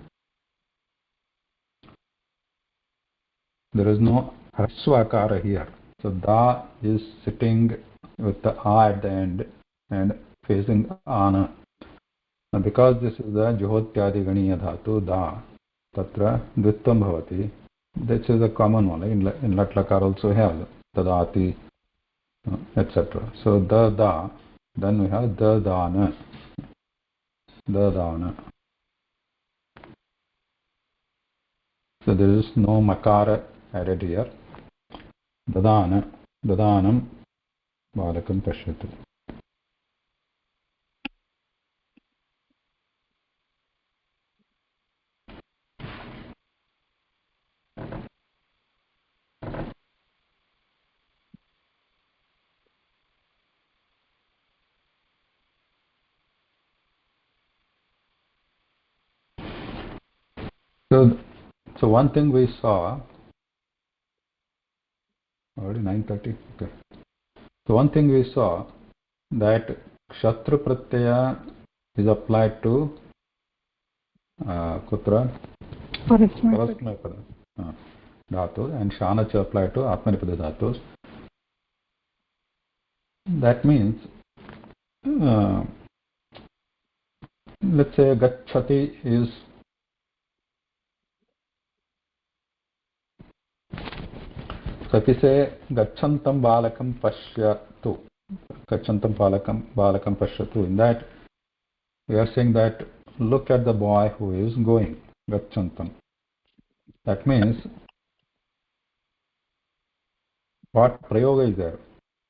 A: There is no Haswakara here. So da is sitting with the a at the end and facing ana. Now because this is the Juhotyadi Ganiya Dhatu, da, tatra dvitvam bhavati. This is a common one. In Latlakar also have tadati, etc. So da, then we have dana. So there is no makara added here. Dadanam balakam pashyatu. So one thing we saw, already 9:30. Okay. So one thing we saw that Shatru Pratyaya is applied to Kutra Parasmayapada Dhatu and Shanacha applied to Atmanipada Dhatus. That means, let's say Gacchati is so if we say Gacchantam Balakam Pashyatu, Gacchantam Balakam Pashyatu, in that we are saying that look at the boy who is going, Gacchantam. That means what prayoga is there?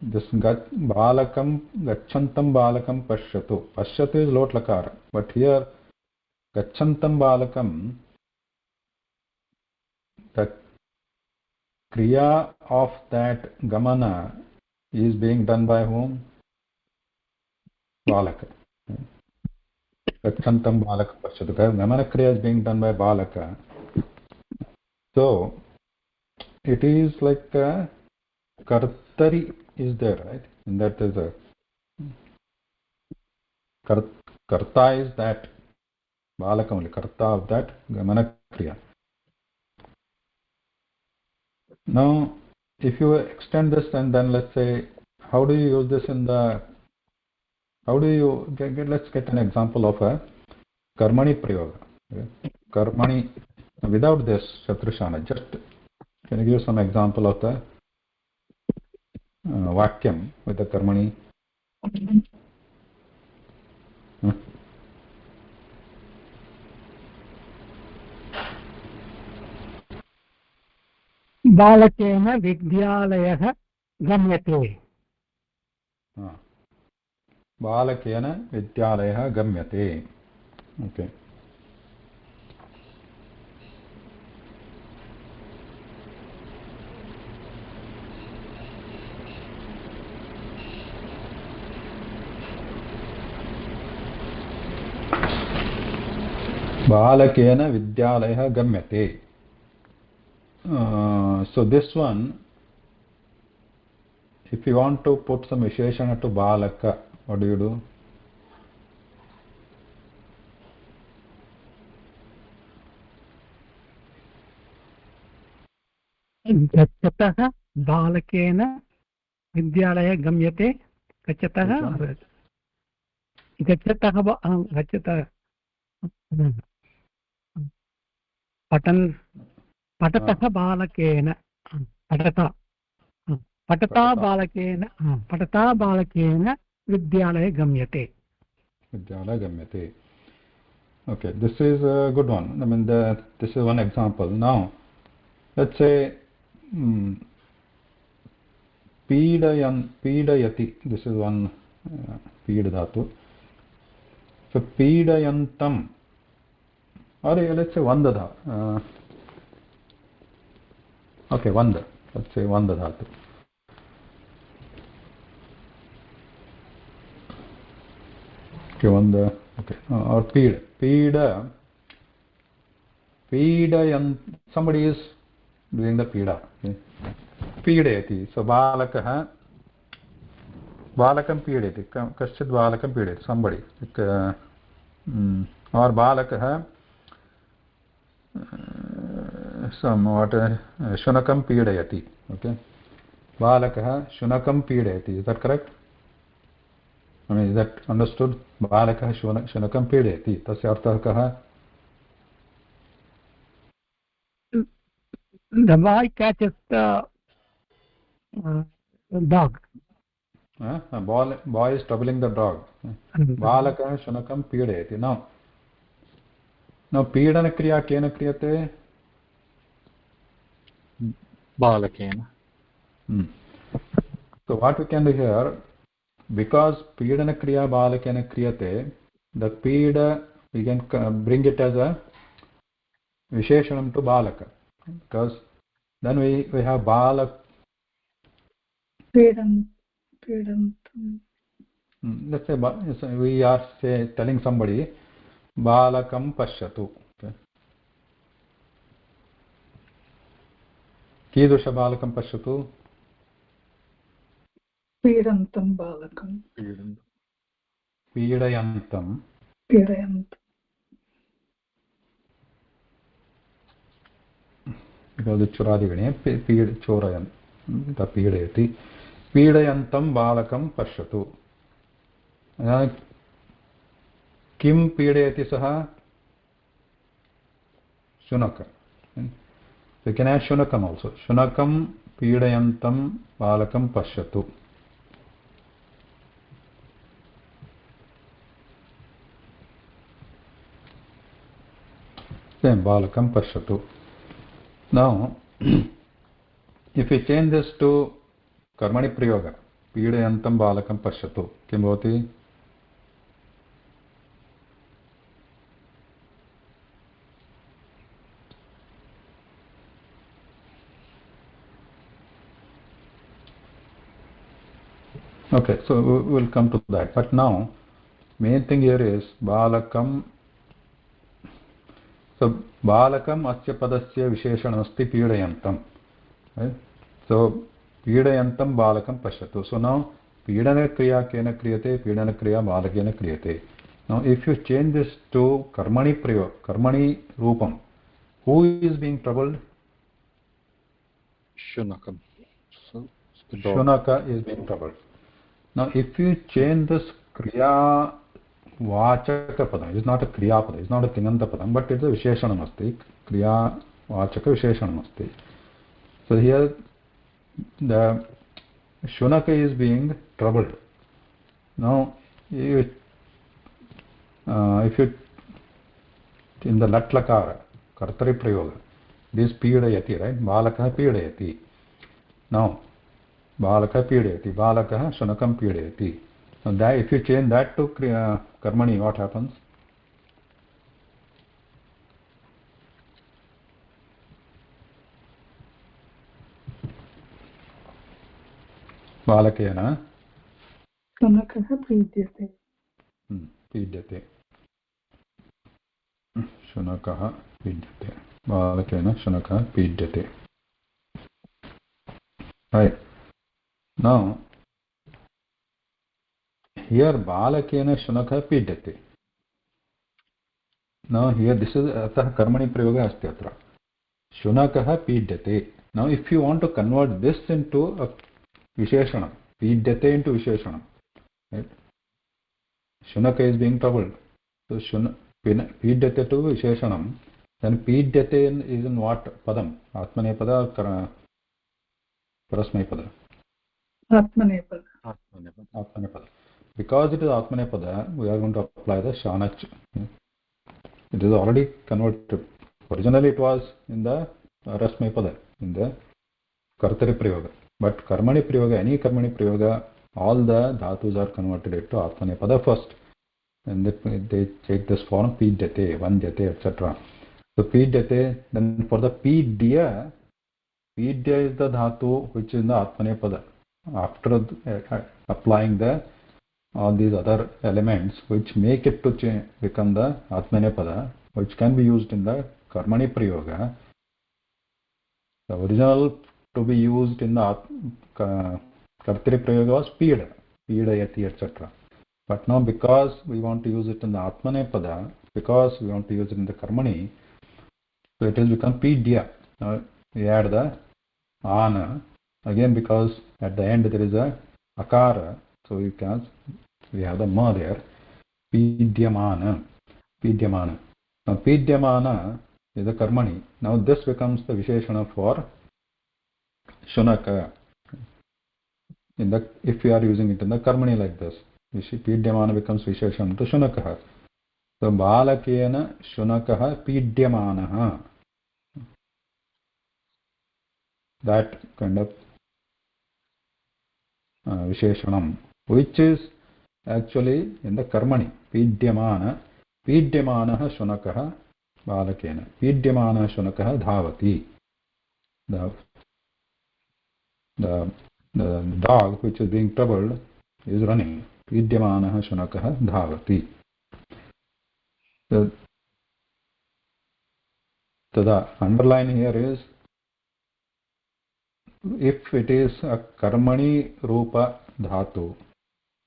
A: This Balakam, Gacchantam Balakam Pashyatu. Pashyatu is lot lakara. But here Gacchantam Balakam, the kriya of that gamana is being done by whom? Balaka. Gacchantam Balaka Pashyatu. Gamana kriya is being done by Balaka. So it is like Kartari is there, right? And that is a Karta is that Balaka only, Karta of that Gamana kriya. Now, if you extend this and then let's say, how do you use this in the, how do you let's get an example of a Karmani Prayoga. Okay? Karmani, without this Shatrushana, just can you give some example of the Vakyam with the Karmani?
B: बालकेन विद्यालयः गम्यते.
A: बालकेन विद्यालयः गम्यते. Okay. Balakena Vidyalaya Gamyate. So this one, if you want to put some Visheshana to Balaka, what do you do?
B: गच्छतः बालकेन विद्यालयः गम्यते. गच्छतः पठतः बालकेन पठता बालकेन विद्यालये गम्यते.
A: vidyalaya gamyate. Okay, this is a good one. I mean, this is one example. Now, let's say pidayati. This is one pid dhatu. So pidayantam, or let's say vandadha. Okay, vanda. Let's say vanda dhatu. Okay, vanda. Okay, or pida. Somebody is doing the pida. Okay. Pidayati. So balakam pidayati. Kaschid balakam pidayati. Somebody. Or balakah somewhat shunakam pidayati. Okay. Balakah shunakam pidayati. Is that correct? I mean, is that understood? Balakah shunakam pidayati. Tasya arthah kah?
B: The boy catches the dog.
A: Boy is troubling the dog. Balakah shunakam pidayati. Now pidana kriya kena kriyate?
C: Balakena.
A: So what we can do here, because pidana kriya balakena kriyate, the pida we can bring it as a visheshanam to balaka, because then we have balak.
D: Pidantam.
A: Let's say we are telling somebody balakam pashyatu. Okay. Kidusha balakam pashyatu.
D: Pidantam balakam.
A: Pidayantam.
D: Pidayantam.
A: Because it's choradigane, chorayan, the pidayati. Pidayantam balakam pashyatu. Kim pidayati saha? Shunaka. So you can add shunakam also. Shunakam pidayantam balakam pashyatu. Same, balakam pashyatu. Now, if we change this to karmani prayoga, pidayantam balakam pashyatu, kim bhavati? Okay, so we'll come to that. But now, main thing here is balakam. So balakam asya padasya visheshanasti pidayantam. Right? So pidayantam balakam pashyatu. So now pidana kriya kena kriyate, pidana kriya balakena kriyate. Now if you change this to karmani prayo, karmani rupam, who is being troubled?
C: Shunakam. So the dog.
A: Shunaka is being troubled. Now if you change this kriya vachaka padam, it is not a kriya padam, it is not a tinganta padam, but it is a visheshanam asti. Kriya vachaka visheshanam asti. So here the shunaka is being troubled. Now if you in the latlakara kartari prayoga, this pidayati, right? Balakah pidayati. Now balakah pidayati, balakah shunakam pidayati. Now that if you change that to karmani, what happens? Balakena
D: Shunakah pidyate.
A: पीड्यते. शुनकः पीड्यते. बालकेन शुनकः पीड्यते. Right. Now here balakena shunakah pidhyate. Now here this is atah karmani prayoga asti atra. Shunakah pidhyate. Now if you want to convert this into a visheshanam, pidhyate into visheshanam, right? Shunaka is being troubled. So pidhyate to visheshanam. Then pidhyate is in what padam? Atmanepada or parasmaipada?
D: Atmanepada.
A: Atmanepada. because it is Atmanepada, we are going to apply the shaanach. It is already converted. Originally it was in the Rasmapada, in the Kartari Prayoga. But Karmani Prayoga, any Karmani Prayoga, all the dhatus are converted into Atmanepada first. And they take this form Pidyate, Vandyate, etc. So Pidyate, then for the Pidya is the dhatu which is in the Atmanepada. After applying all these other elements which make it to become the Atmanepada, which can be used in the Karmani Prayoga, the original to be used in the Kartari Prayoga was Pida, Pidayati, etc. But now because we want to use it in the Atmanepada, because we want to use it in the Karmani, so it has become Pidya. Now we add the Ana, again because at the end there is a Akara, so we have the Ma there, Pidyamana. Now Pidyamana is a Karmani. Now this becomes the Visheshana for Shunaka. If we are using it in the Karmani like this, Pidyamana becomes Visheshana to Shunakaha. So Balakena Shunakaha Pidyamanaha. That kind of Visheshanam, which is actually in the Karmani. Pidyamanaha Shunakaha Balakena. Pidyamana Shunakaha Dhavati. The dog which is being troubled is running. Pidyamanaha Shunakaha Dhavati. So the underline here is, if it is a Karmani Rupa Dhatu,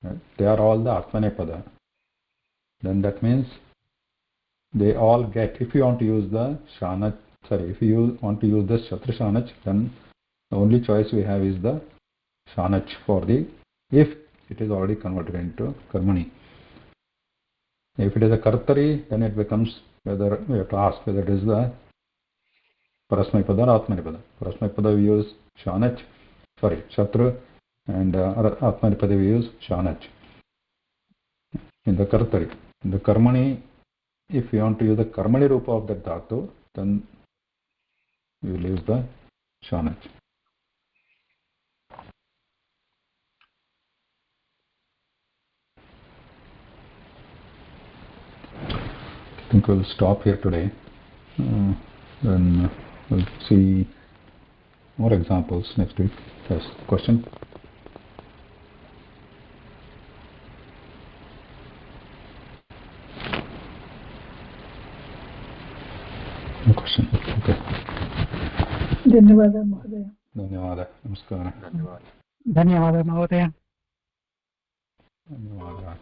A: right, they are all the Atmanepada, then that means they all get, if you want to use the shaanach, if you want to use this Shatru shaanach, then the only choice we have is the shaanach if it is already converted into Karmani. If it is a Kartari, then it becomes whether we have to ask whether it is the Parasmaipada or Atmanepada. Parasmaipada we use Shatru, and Atmanepada we use shaanach. In the Kartari. In the Karmani, if you want to use the Karmani Rupa of that Dhatu, then we will use the shaanach. I think we'll stop here today. Then we'll see more examples next week. Yes, question? No question. Okay.
D: धन्यवादः महोदय.
A: धन्यवादः. नमस्कारः.
C: धन्यवादः.
B: धन्यवादः महोदय.
A: धन्यवादः.